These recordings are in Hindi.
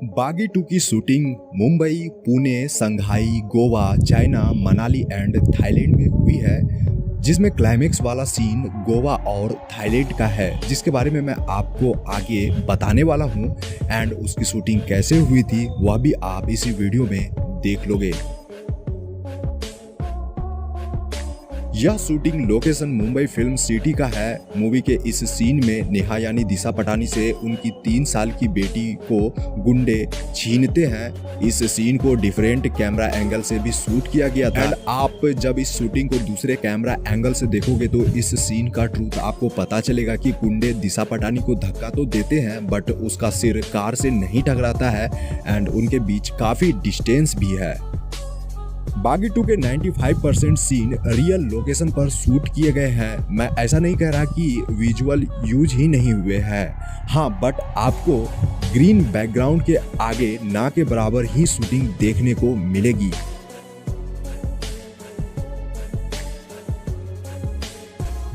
बागी 2 की shooting Mumbai, Pune, Shanghai, Goa, China, Manali and Thailand में हुई है, जिसमें क्लाइमेक्स वाला सीन गोवा और थाईलैंड का है, जिसके बारे में मैं आपको आगे बताने वाला हूं। एंड उसकी शूटिंग कैसे हुई थी वह भी आप इसी वीडियो में देख लोगे। यह shooting location Mumbai film city का है। मूवी के इस सीन में नेहा यानी दिशा पटानी से उनकी 3 साल की बेटी को गुंडे छीनते हैं। इस सीन को डिफरेंट कैमरा एंगल से भी शूट किया गया था। एंड आप जब इस शूटिंग को दूसरे कैमरा एंगल से देखोगे तो इस सीन का ट्रूथ आपको पता चलेगा कि गुंडे दिशा पटानी को धक्का तो देते हैं, बट उसका सिर कार से नहीं टकराता है एंड उनके बीच काफी डिस्टेंस भी है। बागी 2 के 95% सीन रियल लोकेशन पर शूट किए गए हैं। मैं ऐसा नहीं कह रहा कि विजुअल यूज ही नहीं हुए हैं, हाँ, बट आपको ग्रीन बैकग्राउंड के आगे ना के बराबर ही शूटिंग देखने को मिलेगी।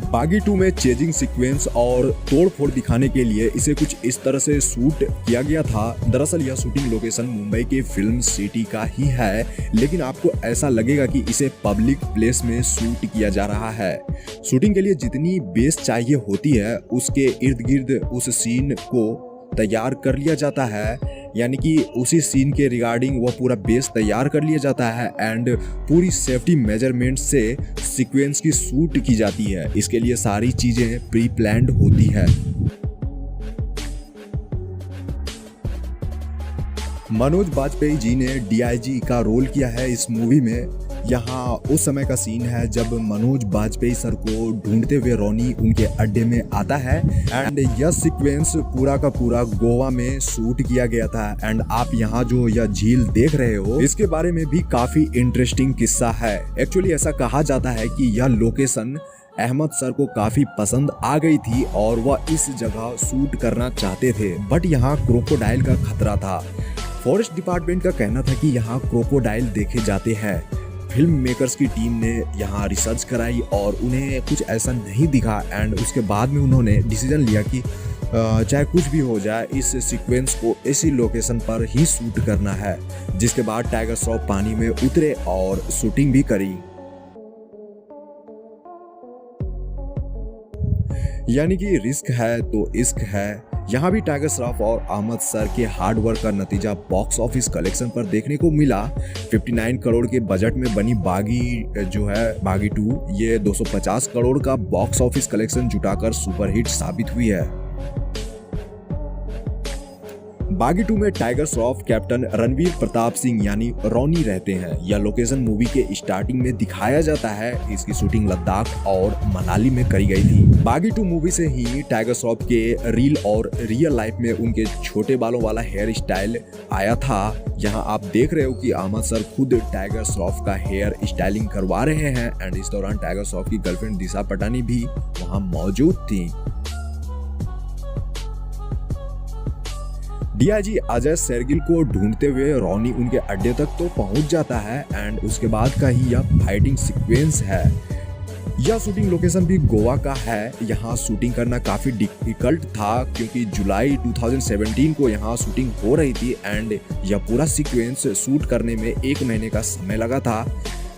बागी 2 में चेजिंग सीक्वेंस और तोड़फोड़ दिखाने के लिए इसे कुछ इस तरह से शूट किया गया था। दरअसल यह शूटिंग लोकेशन मुंबई के फिल्म सिटी का ही है, लेकिन आपको ऐसा लगेगा कि इसे पब्लिक प्लेस में शूट किया जा रहा है। शूटिंग के लिए जितनी बेस चाहिए होती है उसके इर्द गिर्द उस सीन को तैयार कर लिया जाता है, यानी कि उसी सीन के रिगार्डिंग वह पूरा बेस तैयार कर लिया जाता है एंड पूरी सेफ्टी मेजरमेंट से सीक्वेंस की शूट की जाती है। इसके लिए सारी चीजें प्री प्लान्ड होती है। मनोज बाजपेयी जी ने डीआईजी का रोल किया है इस मूवी में। यहाँ उस समय का सीन है जब मनोज बाजपेयी सर को ढूंढते हुए रोनी उनके अड्डे में आता है एंड यह सीक्वेंस पूरा का पूरा गोवा में शूट किया गया था। एंड आप यहाँ जो यह झील देख रहे हो इसके बारे में भी काफी इंटरेस्टिंग किस्सा है। एक्चुअली ऐसा कहा जाता है कि यह लोकेशन अहमद सर को काफी पसंद आ गई थी और वह इस जगह शूट करना चाहते थे, बट यहाँ क्रोकोडाइल का खतरा था। फॉरेस्ट डिपार्टमेंट का कहना था कि यहाँ क्रोकोडाइल देखे जाते हैं। फिल्म मेकर्स की टीम ने यहाँ रिसर्च कराई और उन्हें कुछ ऐसा नहीं दिखा एंड उसके बाद में उन्होंने डिसीजन लिया कि चाहे कुछ भी हो जाए इस सीक्वेंस को इसी लोकेशन पर ही शूट करना है। जिसके बाद टाइगर श्रॉफ पानी में उतरे और शूटिंग भी करी। यानी कि रिस्क है तो इश्क है। यहाँ भी टाइगर श्रॉफ और अहमद सर के हार्ड वर्क का नतीजा बॉक्स ऑफिस कलेक्शन पर देखने को मिला। 59 करोड़ के बजट में बनी बागी जो है बागी 2 ये 250 करोड़ का बॉक्स ऑफिस कलेक्शन जुटाकर सुपरहिट साबित हुई है। बागी 2 में टाइगर श्रॉफ कैप्टन रणवीर प्रताप सिंह यानी रॉनी रहते हैं। यह लोकेशन मूवी के स्टार्टिंग में दिखाया जाता है। इसकी शूटिंग लद्दाख और मनाली में करी गई थी। बागी 2 मूवी से ही टाइगर श्रॉफ के रील और रियल लाइफ में उनके छोटे बालों वाला हेयर स्टाइल आया था। यहाँ आप देख रहे हो कि अहमद सर खुद टाइगर श्रॉफ का हेयर स्टाइलिंग करवा रहे हैं एंड इस दौरान टाइगर श्रॉफ की गर्लफ्रेंड दिशा पटानी भी वहाँ मौजूद थी। डीआईजी अजय शेरगिल को ढूंढते हुए रॉनी उनके अड्डे तक तो पहुंच जाता है एंड उसके बाद का ही यह फाइटिंग सीक्वेंस है। यह शूटिंग लोकेशन भी गोवा का है। यहाँ शूटिंग करना काफी डिफिकल्ट था क्योंकि जुलाई 2017 को यहाँ शूटिंग हो रही थी एंड यह पूरा सीक्वेंस शूट करने में 1 महीने का समय लगा था।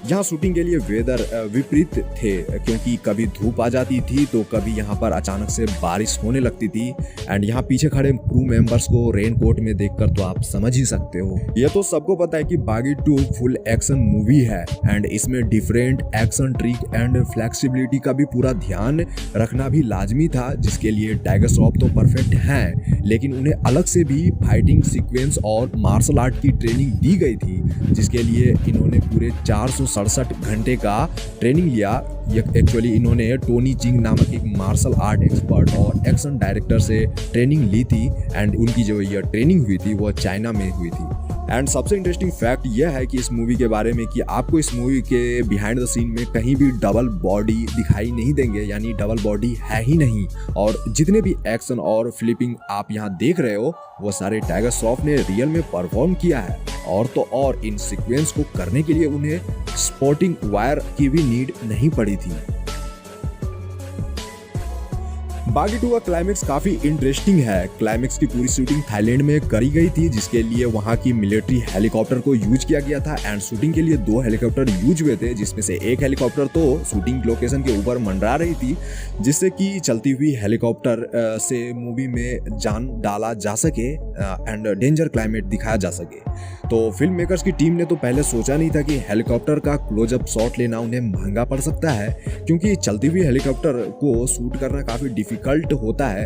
यहाँ शूटिंग के लिए वेदर विपरीत थे क्योंकि कभी धूप आ जाती थी तो कभी यहाँ पर अचानक से बारिश होने लगती थी एंड यहाँ पीछे खड़े क्रू मेंबर्स को रेन कोट में देखकर तो आप समझ ही सकते हो। यह तो सबको पता है कि बागी 2 फुल एक्शन मूवी है एंड इसमें different action trick and flexibility का भी पूरा ध्यान रखना भी लाजमी था, जिसके लिए टाइगर श्रॉफ तो परफेक्ट हैं, लेकिन उन्हें अलग से भी फाइटिंग सीक्वेंस और मार्शल आर्ट की ट्रेनिंग दी गई थी, जिसके लिए इन्होंने पूरे 467 घंटे का ट्रेनिंग लिया। एक्चुअली इन्होंने टोनी चिंग नामक एक मार्शल आर्ट एक्सपर्ट और एक्शन डायरेक्टर से ट्रेनिंग ली थी एंड उनकी जो यह ट्रेनिंग हुई थी वह चाइना में हुई थी। एंड सबसे इंटरेस्टिंग फैक्ट यह है कि इस मूवी के बारे में कि आपको इस मूवी के बिहाइंड द सीन में कहीं भी डबल बॉडी दिखाई नहीं देंगे, यानी डबल बॉडी है ही नहीं। और जितने भी एक्शन और फ्लिपिंग आप यहाँ देख रहे हो वो सारे टाइगर श्रॉफ ने रियल में परफॉर्म किया है। और तो और इन सीक्वेंस को करने के लिए उन्हें स्पोर्टिंग वायर की भी नीड नहीं पड़ी थी। बागी 2 का क्लाइमेक्स काफी इंटरेस्टिंग है। क्लाइमेक्स की पूरी शूटिंग थाईलैंड में करी गई थी, जिसके लिए वहां की मिलिट्री हेलीकॉप्टर को यूज किया गया था एंड शूटिंग के लिए 2 हेलीकॉप्टर यूज हुए थे, जिसमें से एक हेलीकॉप्टर तो शूटिंग लोकेशन के ऊपर मंडरा रही थी, जिससे कि चलती हुई हेलीकॉप्टर से मूवी में जान डाला जा सके एंड डेंजर क्लाइमेट दिखाया जा सके। तो फिल्म मेकर्स की टीम ने तो पहले सोचा नहीं था कि हेलीकॉप्टर का क्लोजअप शॉट लेना उन्हें महंगा पड़ सकता है, क्योंकि चलती हुई हेलीकॉप्टर को शूट करना काफ़ी डिफिकल्ट होता है।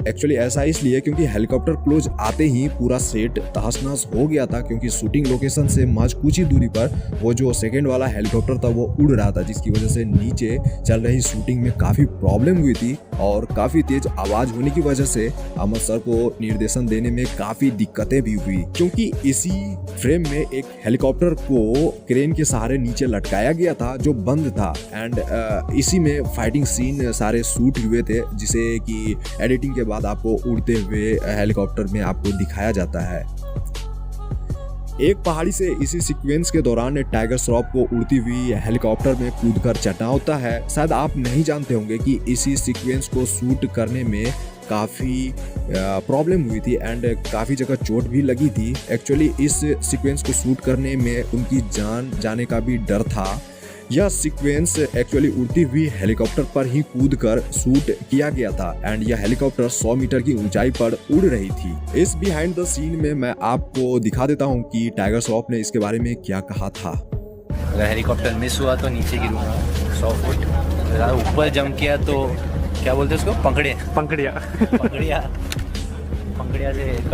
एक्चुअली ऐसा इसलिए क्योंकि हेलीकॉप्टर क्लोज आते ही पूरा सेट तहस-नहस हो गया था, क्योंकि शूटिंग लोकेशन से महज कुछ ही दूरी पर वो जो सेकेंड वाला हेलीकॉप्टर था वो उड़ रहा था, जिसकी वजह से नीचे चल रही शूटिंग में काफ़ी प्रॉब्लम हुई थी और काफ़ी तेज आवाज़ होने की वजह से अहमद सर को निर्देशन देने में काफ़ी दिक्कतें भी हुई, क्योंकि इसी फ्रेम में एक हेलीकॉप्टर को क्रेन के सहारे नीचे लटकाया गया था जो बंद था एंड इसी में फाइटिंग सीन सारे शूट हुए थे, जिसे कि एडिटिंग के बाद आपको उड़ते हुए हेलीकॉप्टर में आपको दिखाया जाता है। एक पहाड़ी से इसी सीक्वेंस के दौरान टाइगर श्रॉफ को उड़ती हुई हेलीकॉप्टर में कूदकर चढ़ना होता है। शायद आप नहीं जानते होंगे कि इसी सीक्वेंस को शूट करने में काफ़ी प्रॉब्लम हुई थी एंड काफ़ी जगह चोट भी लगी थी। एक्चुअली इस सीक्वेंस को शूट करने में उनकी जान जाने का भी डर था। यह सीक्वेंस एक्चुअली उड़ती हुई हेलीकॉप्टर पर ही कूदकर शूट किया गया था एंड यह हेलीकॉप्टर 100 मीटर की ऊंचाई पर उड़ रही थी। इस बिहाइंड द सीन में मैं आपको दिखा देता हूं कि टाइगर श्रॉफ ने इसके बारे में क्या कहा था। अगर हेलीकॉप्टर मिस हुआ तो नीचे गिरूंगा 100 फुट, अगर ऊपर जंप किया तो क्या बोलते हैं उसको, पंखड़िया से कट